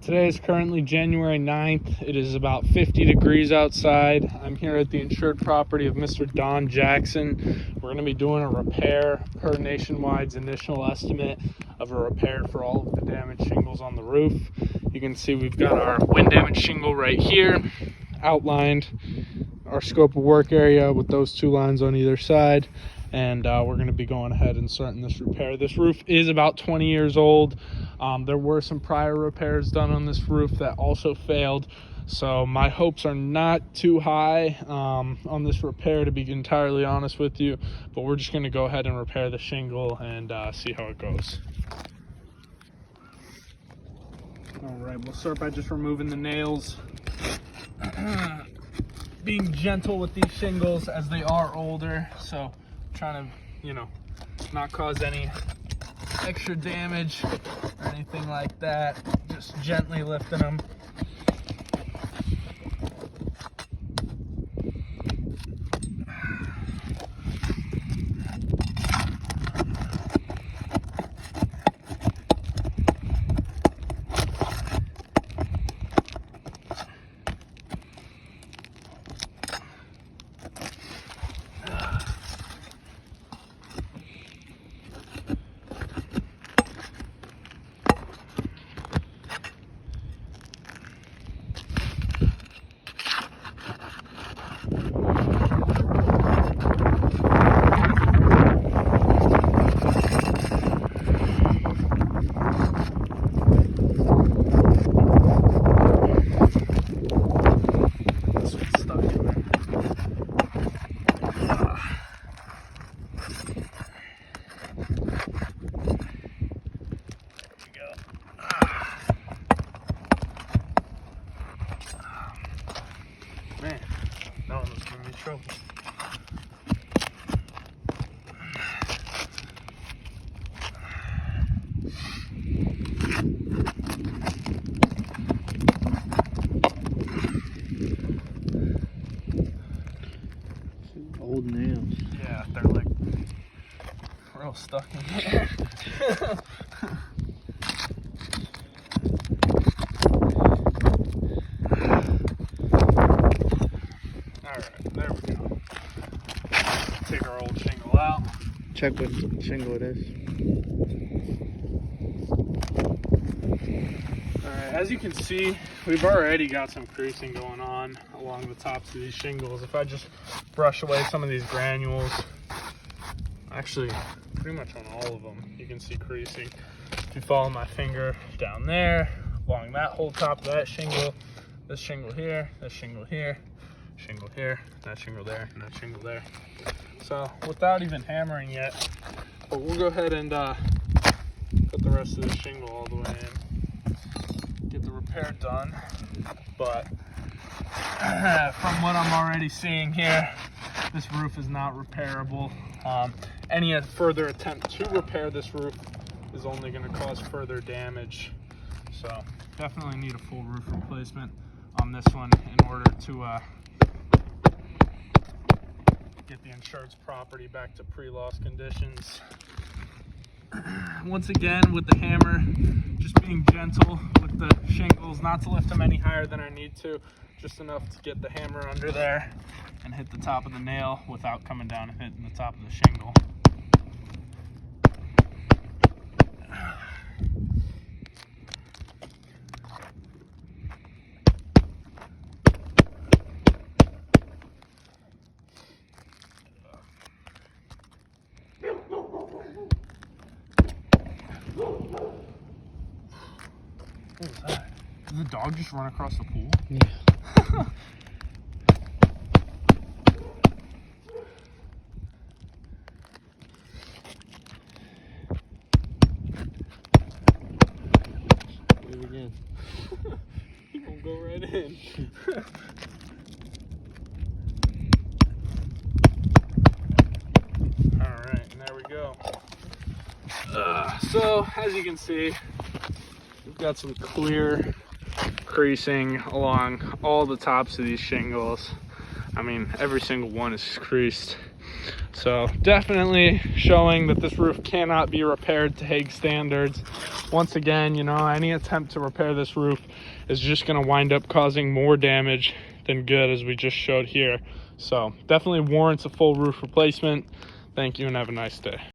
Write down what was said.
Today is currently January 9th. It is about 50 degrees outside. I'm here at the insured property of Mr. Don Jackson. We're going to be doing a repair per Nationwide's initial estimate of a repair for all of the damaged shingles on the roof. You can see we've got our wind damage shingle right here, outlined our scope of work area with those two lines on either side. And we're going to be going ahead and starting this repair. This roof is about 20 years old. There were some prior repairs done on this roof that also failed, so my hopes are not too high on this repair, to be entirely honest with you, but we're just going to go ahead and repair the shingle and see how it goes. All right, we'll start by just removing the nails. Being gentle with these shingles as they are older, so trying to, not cause any extra damage or anything like that. Just gently lifting them. Man, that one was giving me trouble. Old nails. Yeah, they're like real stuck in here. Alright, there we go. Take our old shingle out. Check what shingle it is. Alright, as you can see, we've already got some creasing going on along the tops of these shingles. If I just brush away some of these granules, actually pretty much on all of them, you can see creasing. If you follow my finger down there, along that whole top of that shingle, this shingle here, this shingle here, shingle here, that shingle there, and that shingle there. So without even hammering yet, but we'll go ahead and put the rest of the shingle all the way in, get the repair done. But from what I'm already seeing here, this roof is not repairable. Any further attempt to repair this roof is only going to cause further damage. So definitely need a full roof replacement on this one in order to get the insured's property back to pre-loss conditions. Once again, with the hammer, just being gentle with the shingles, not to lift them any higher than I need to, just enough to get the hammer under there and hit the top of the nail without coming down and hitting the top of the shingle. What was that? Did the dog just run across the pool? Yeah. Do it again. He won't go right in. Alright, and there we go. So, as you can see, we've got some clear creasing along all the tops of these shingles. I mean, every single one is creased. So definitely showing that this roof cannot be repaired to Hague standards. Once again, you know, any attempt to repair this roof is just going to wind up causing more damage than good, as we just showed here. So definitely warrants a full roof replacement. Thank you and have a nice day.